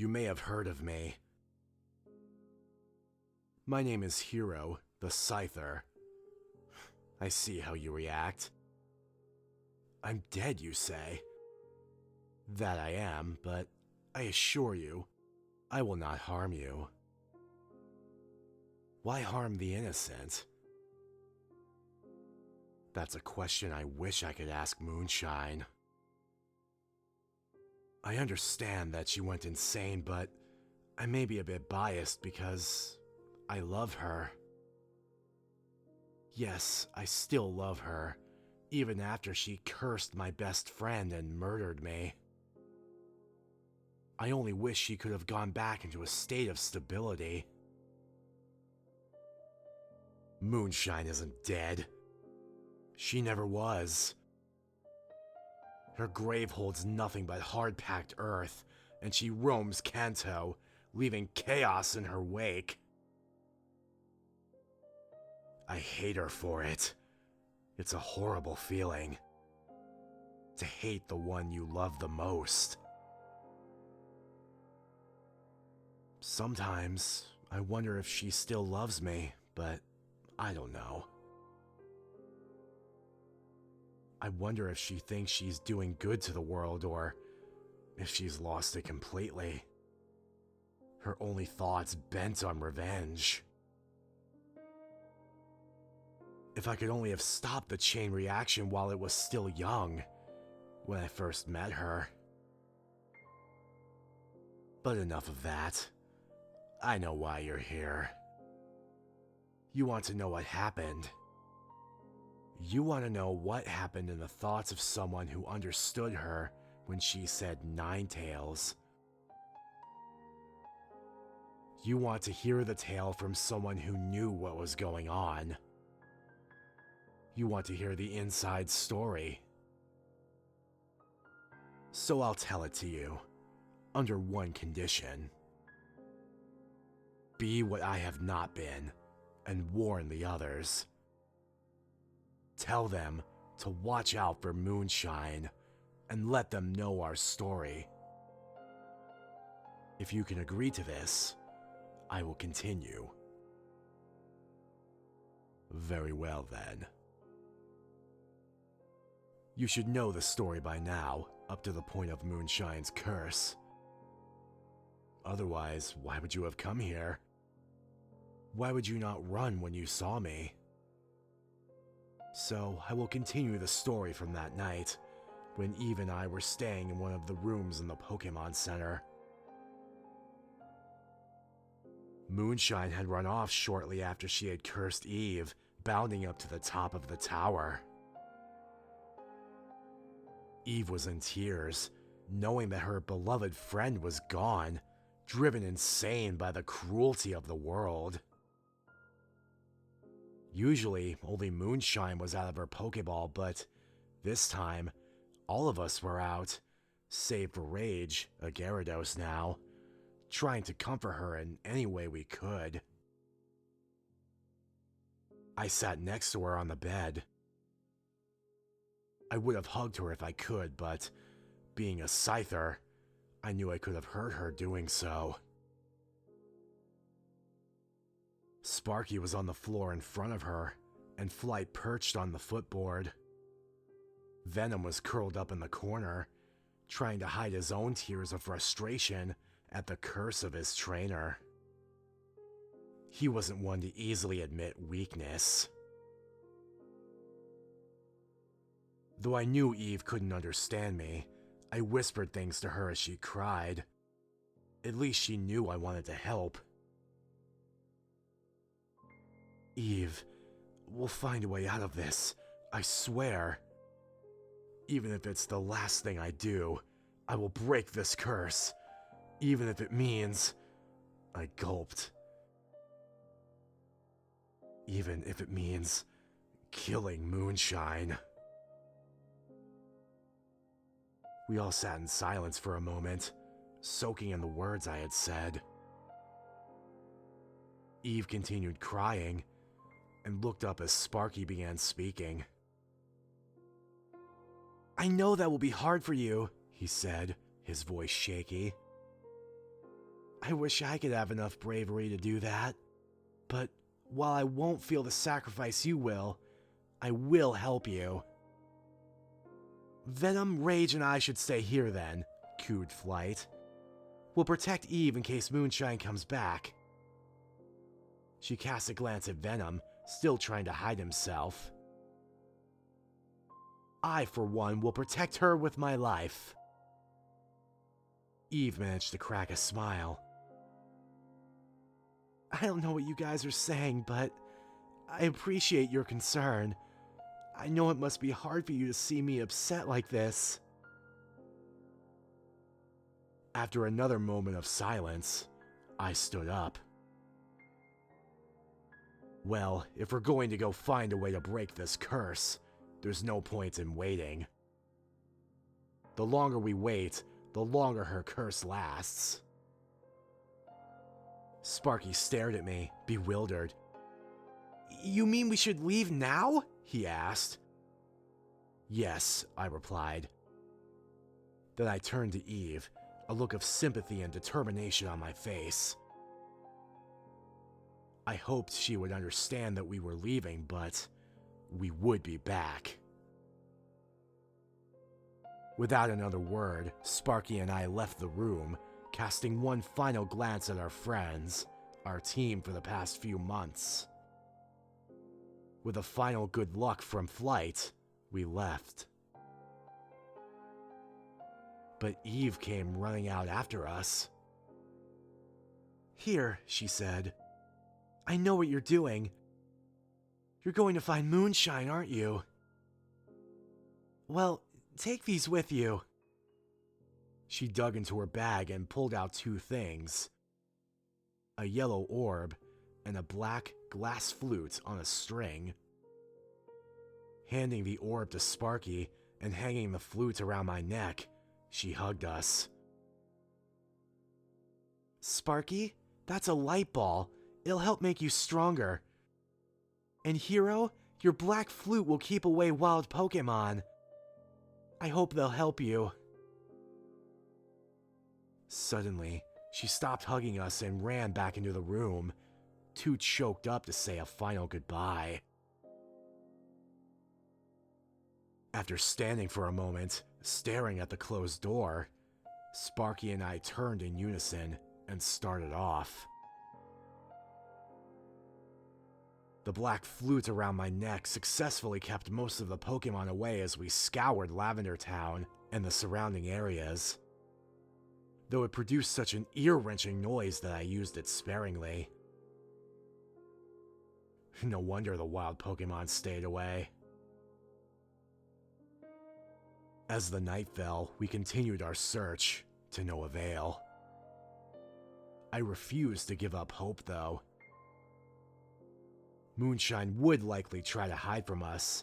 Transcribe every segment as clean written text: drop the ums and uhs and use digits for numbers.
You may have heard of me. My name is Hero, the Scyther. I see how you react. I'm dead, you say. That I am, but I assure you, I will not harm you. Why harm the innocent? That's a question I wish I could ask Moonshine. I understand that she went insane, but I may be a bit biased because I love her. Yes, I still love her, even after she cursed my best friend and murdered me. I only wish she could have gone back into a state of stability. Moonshine isn't dead. She never was. Her grave holds nothing but hard-packed earth, and she roams Kanto, leaving chaos in her wake. I hate her for it. It's a horrible feeling. To hate the one you love the most. Sometimes, I wonder if she still loves me, but I don't know. I wonder if she thinks she's doing good to the world or if she's lost it completely. Her only thoughts bent on revenge. If I could only have stopped the chain reaction while it was still young, when I first met her. But enough of that. I know why you're here. You want to know what happened. You want to know what happened in the thoughts of someone who understood her when she said Ninetales. You want to hear the tale from someone who knew what was going on. You want to hear the inside story. So I'll tell it to you, under one condition. Be what I have not been, and warn the others. Tell them to watch out for Moonshine, and let them know our story. If you can agree to this, I will continue. Very well then. You should know the story by now, up to the point of Moonshine's curse. Otherwise, why would you have come here? Why would you not run when you saw me? So, I will continue the story from that night, when Eve and I were staying in one of the rooms in the Pokémon Center. Moonshine had run off shortly after she had cursed Eve, bounding up to the top of the tower. Eve was in tears, knowing that her beloved friend was gone, driven insane by the cruelty of the world. Usually, only Moonshine was out of her Pokeball, but this time, all of us were out, save for Rage, a Gyarados now, trying to comfort her in any way we could. I sat next to her on the bed. I would have hugged her if I could, but being a Scyther, I knew I could have hurt her doing so. Sparky was on the floor in front of her, and Flight perched on the footboard. Venom was curled up in the corner, trying to hide his own tears of frustration at the curse of his trainer. He wasn't one to easily admit weakness. Though I knew Eve couldn't understand me, I whispered things to her as she cried. At least she knew I wanted to help. Eve, we'll find a way out of this, I swear. Even if it's the last thing I do, I will break this curse. Even if it means... I gulped. Even if it means killing Moonshine. We all sat in silence for a moment, soaking in the words I had said. Eve continued crying, and looked up as Sparky began speaking. "I know that will be hard for you," he said, his voice shaky. I wish I could have enough bravery to do that. But while I won't feel the sacrifice you will, I will help you. Venom, Rage, and I should stay here then, cooed Flight. We'll protect Eve in case Moonshine comes back. She cast a glance at Venom, still trying to hide himself. I, for one, will protect her with my life. Eve managed to crack a smile. I don't know what you guys are saying, but I appreciate your concern. I know it must be hard for you to see me upset like this. After another moment of silence, I stood up. Well, if we're going to go find a way to break this curse, there's no point in waiting. The longer we wait, the longer her curse lasts. Sparky stared at me, bewildered. You mean we should leave now? He asked. Yes, I replied. Then I turned to Eve, a look of sympathy and determination on my face. I hoped she would understand that we were leaving, but we would be back. Without another word, Sparky and I left the room, casting one final glance at our friends, our team for the past few months. With a final good luck from Flight, we left. But Eve came running out after us. Here, she said. I know what you're doing. You're going to find Moonshine, aren't you? Well, take these with you. She dug into her bag and pulled out two things. A yellow orb and a black glass flute on a string. Handing the orb to Sparky and hanging the flute around my neck, she hugged us. Sparky, that's a light ball. It'll help make you stronger. And Hero, your black flute will keep away wild Pokémon. I hope they'll help you. Suddenly, she stopped hugging us and ran back into the room, too choked up to say a final goodbye. After standing for a moment, staring at the closed door, Sparky and I turned in unison and started off. The black flute around my neck successfully kept most of the Pokémon away as we scoured Lavender Town and the surrounding areas, though it produced such an ear-wrenching noise that I used it sparingly. No wonder the wild Pokémon stayed away. As the night fell, we continued our search, to no avail. I refused to give up hope, though. Moonshine would likely try to hide from us.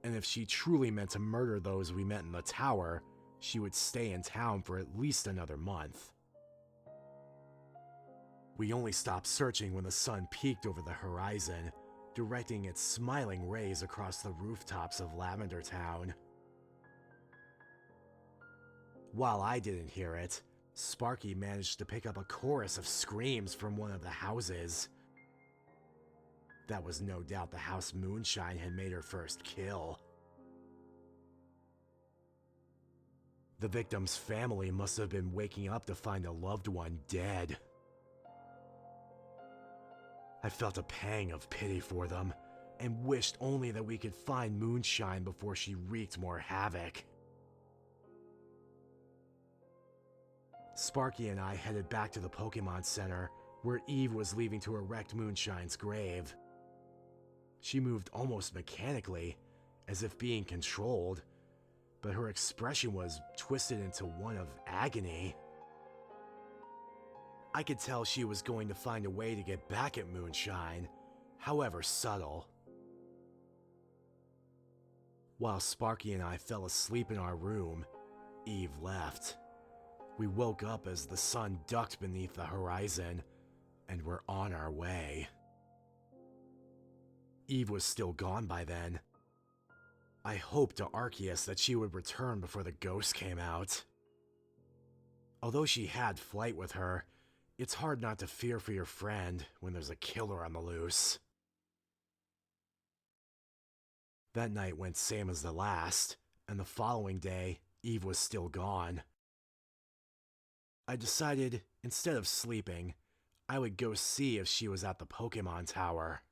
And if she truly meant to murder those we met in the tower, she would stay in town for at least another month. We only stopped searching when the sun peeked over the horizon, directing its smiling rays across the rooftops of Lavender Town. While I didn't hear it, Sparky managed to pick up a chorus of screams from one of the houses. That was no doubt the house Moonshine had made her first kill. The victim's family must have been waking up to find a loved one dead. I felt a pang of pity for them, and wished only that we could find Moonshine before she wreaked more havoc. Sparky and I headed back to the Pokémon Center, where Eve was leaving to erect Moonshine's grave. She moved almost mechanically, as if being controlled, but her expression was twisted into one of agony. I could tell she was going to find a way to get back at Moonshine, however subtle. While Sparky and I fell asleep in our room, Eve left. We woke up as the sun ducked beneath the horizon, and were on our way. Eve was still gone by then. I hoped to Arceus that she would return before the ghost came out. Although she had Flight with her, it's hard not to fear for your friend when there's a killer on the loose. That night went same as the last, and the following day, Eve was still gone. I decided, instead of sleeping, I would go see if she was at the Pokémon Tower.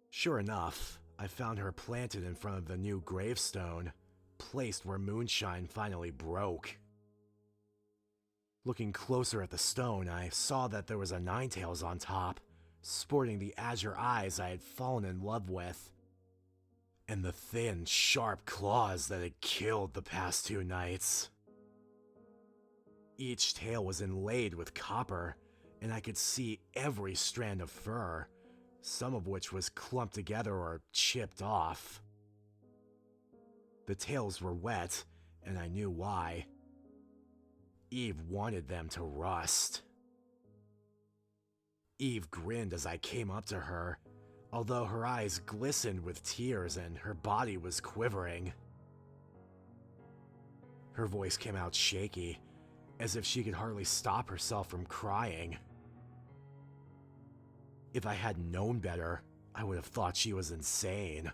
Sure enough, I found her planted in front of the new gravestone, placed where moonshine finally broke. Looking closer at the stone, I saw that there was a Ninetales on top, sporting the azure eyes I had fallen in love with, and the thin, sharp claws that had killed the past 2 nights. Each tail was inlaid with copper, and I could see every strand of fur, some of which was clumped together or chipped off. The tails were wet, and I knew why. Eve wanted them to rust. Eve grinned as I came up to her, although her eyes glistened with tears and her body was quivering. Her voice came out shaky, as if she could hardly stop herself from crying. If I had known better, I would have thought she was insane.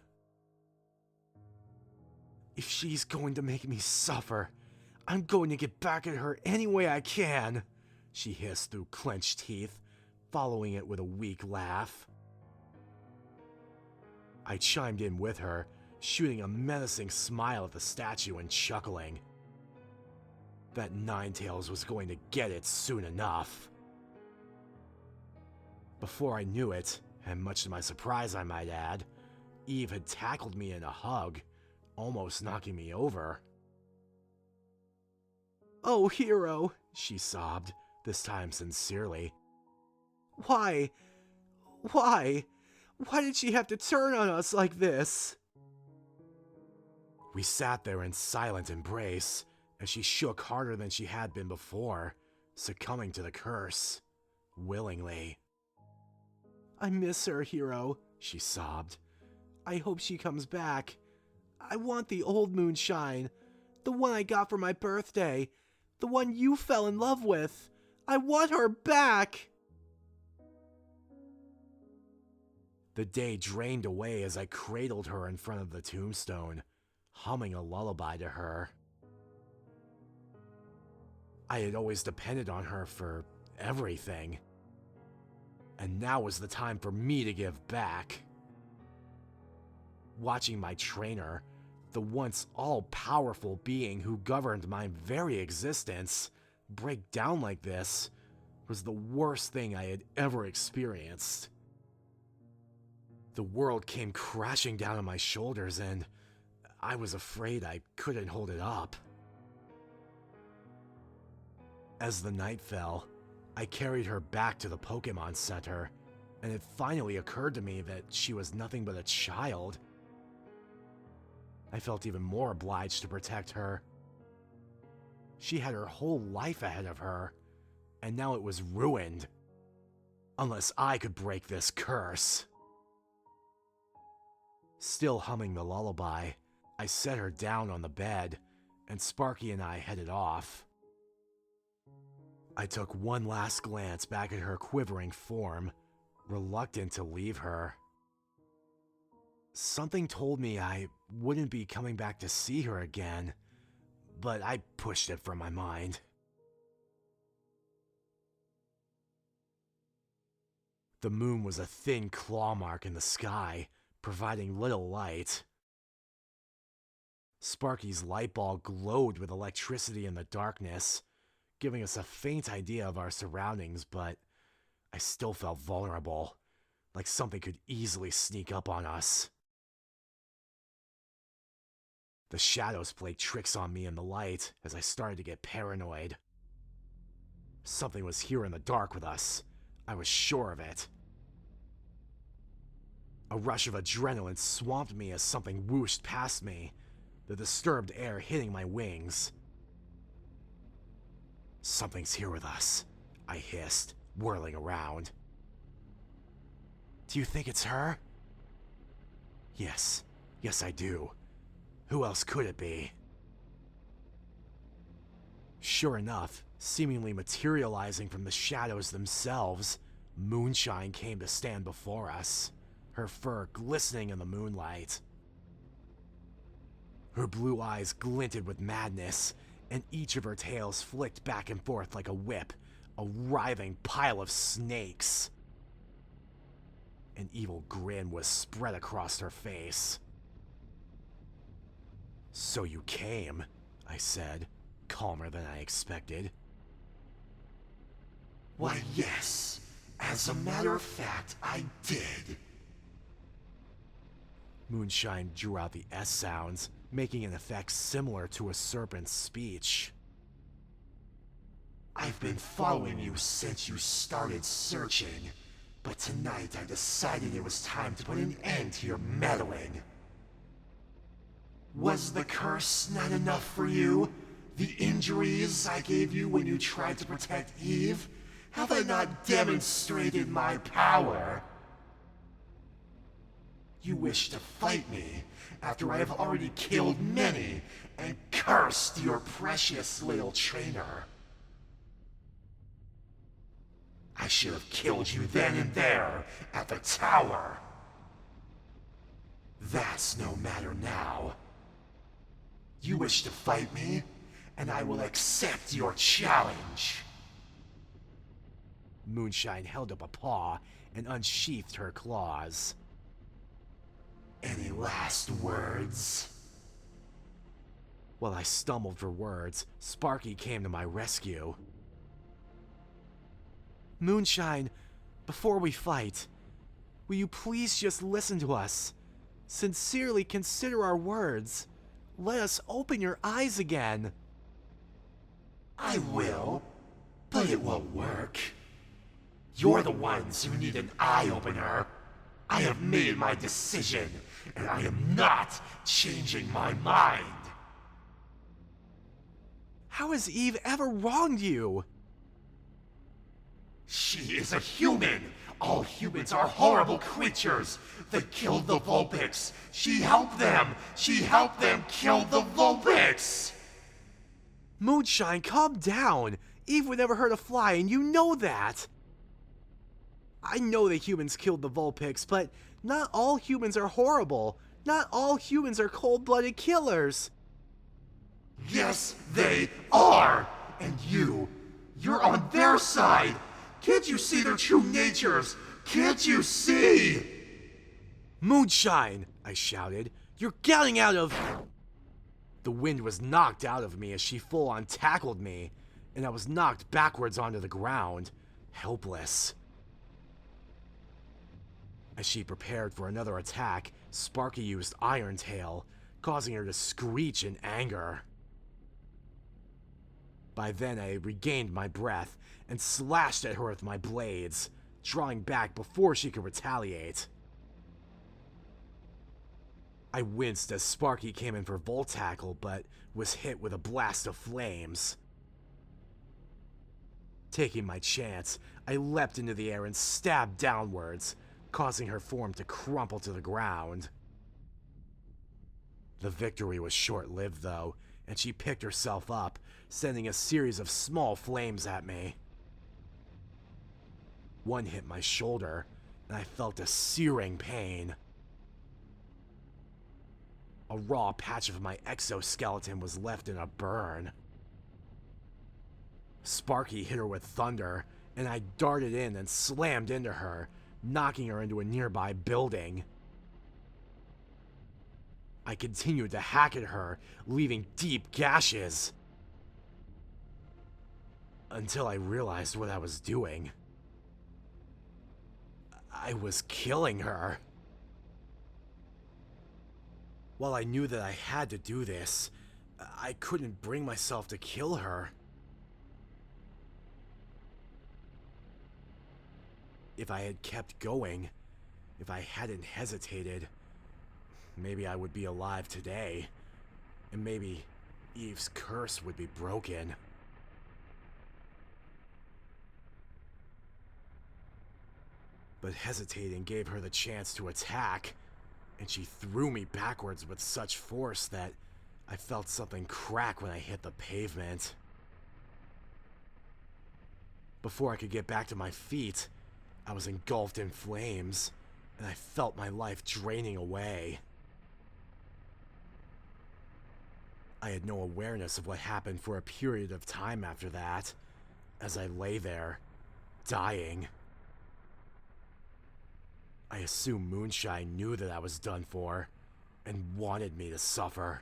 If she's going to make me suffer, I'm going to get back at her any way I can, she hissed through clenched teeth, following it with a weak laugh. I chimed in with her, shooting a menacing smile at the statue and chuckling. That Ninetales was going to get it soon enough. Before I knew it, and much to my surprise I might add, Eve had tackled me in a hug, almost knocking me over. "Oh, hero," she sobbed, this time sincerely. Why? Why did she have to turn on us like this?" We sat there in silent embrace, as she shook harder than she had been before, succumbing to the curse, willingly. "I miss her, hero," she sobbed. "I hope she comes back. I want the old moonshine, the one I got for my birthday, the one you fell in love with. I want her back!" The day drained away as I cradled her in front of the tombstone, humming a lullaby to her. I had always depended on her for everything, and now was the time for me to give back. Watching my trainer, the once all-powerful being who governed my very existence, break down like this was the worst thing I had ever experienced. The world came crashing down on my shoulders, and I was afraid I couldn't hold it up. As the night fell, I carried her back to the Pokémon Center, and it finally occurred to me that she was nothing but a child. I felt even more obliged to protect her. She had her whole life ahead of her, and now it was ruined. Unless I could break this curse. Still humming the lullaby, I set her down on the bed, and Sparky and I headed off. I took one last glance back at her quivering form, reluctant to leave her. Something told me I wouldn't be coming back to see her again, but I pushed it from my mind. The moon was a thin claw mark in the sky, providing little light. Sparky's light ball glowed with electricity in the darkness, giving us a faint idea of our surroundings, but I still felt vulnerable, like something could easily sneak up on us. The shadows played tricks on me in the light as I started to get paranoid. Something was here in the dark with us. I was sure of it. A rush of adrenaline swamped me as something whooshed past me, the disturbed air hitting my wings. "Something's here with us," I hissed, whirling around. "Do you think it's her?" Yes, I do. Who else could it be?" Sure enough, seemingly materializing from the shadows themselves, Moonshine came to stand before us, her fur glistening in the moonlight. Her blue eyes glinted with madness, and each of her tails flicked back and forth like a whip, a writhing pile of snakes. An evil grin was spread across her face. "So you came," I said, calmer than I expected. "Why, yes. As a matter of fact, I did." Moonshine drew out the S sounds, making an effect similar to a serpent's speech. "I've been following you since you started searching, but tonight I decided it was time to put an end to your meddling. Was the curse not enough for you? The injuries I gave you when you tried to protect Eve? Have I not demonstrated my power? You wish to fight me after I have already killed many and cursed your precious little trainer. I should have killed you then and there at the tower. That's no matter now. You wish to fight me, and I will accept your challenge." Moonshine held up a paw and unsheathed her claws. "Any last words?" While I stumbled for words, Sparky came to my rescue. "Moonshine, before we fight, will you please just listen to us? Sincerely consider our words. Let us open your eyes again." "I will, but it won't work. You're the ones who need an eye-opener. I have made my decision, and I am not changing my mind." How has Eve ever wronged you? "She is a human. All humans are horrible creatures. They killed the Vulpix. She helped them. She helped them kill the Vulpix." Moonshine, calm down. Eve would never hurt a fly, and you know that. I know that humans killed the Vulpix, but not all humans are horrible. Not all humans are cold-blooded killers. "Yes, they are. And you're on their side. Can't you see their true natures? Can't you see?" Moonshine, I shouted. You're getting out of... The wind was knocked out of me as she full-on tackled me, and I was knocked backwards onto the ground, helpless. As she prepared for another attack, Sparky used Iron Tail, causing her to screech in anger. By then I had regained my breath and slashed at her with my blades, drawing back before she could retaliate. I winced as Sparky came in for Volt Tackle, but was hit with a blast of flames. Taking my chance, I leapt into the air and stabbed downwards, causing her form to crumple to the ground. The victory was short-lived, though, and she picked herself up, sending a series of small flames at me. One hit my shoulder, and I felt a searing pain. A raw patch of my exoskeleton was left in a burn. Sparky hit her with thunder, and I darted in and slammed into her, knocking her into a nearby building. I continued to hack at her, leaving deep gashes. Until I realized what I was doing. I was killing her. While I knew that I had to do this, I couldn't bring myself to kill her. If I had kept going, if I hadn't hesitated, maybe I would be alive today, and maybe Eve's curse would be broken. But hesitating gave her the chance to attack, and she threw me backwards with such force that I felt something crack when I hit the pavement. Before I could get back to my feet, I was engulfed in flames, and I felt my life draining away. I had no awareness of what happened for a period of time after that, as I lay there, dying. I assume Moonshine knew that I was done for, and wanted me to suffer.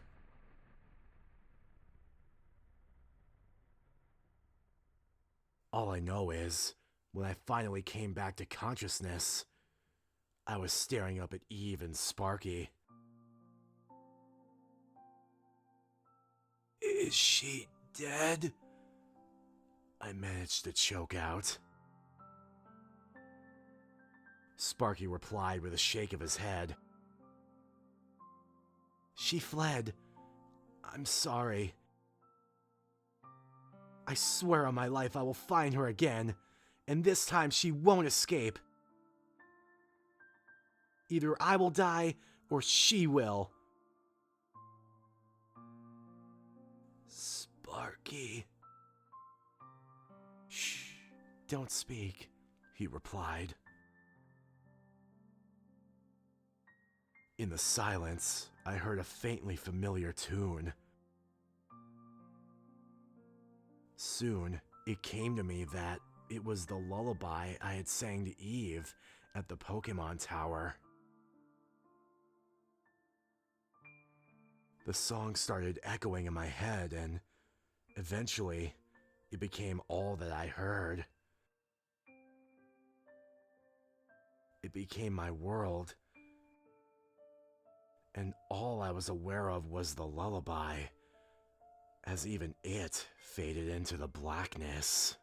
All I know is, when I finally came back to consciousness, I was staring up at Eve and Sparky. Is she dead? I managed to choke out. Sparky replied with a shake of his head. She fled. I'm sorry. I swear on my life I will find her again, and this time she won't escape. Either I will die, or she will. Sparky. Shh, don't speak, he replied. In the silence, I heard a faintly familiar tune. Soon, it came to me that it was the lullaby I had sang to Eve at the Pokémon Tower. The song started echoing in my head, and eventually, it became all that I heard. It became my world, and all I was aware of was the lullaby, as even it faded into the blackness.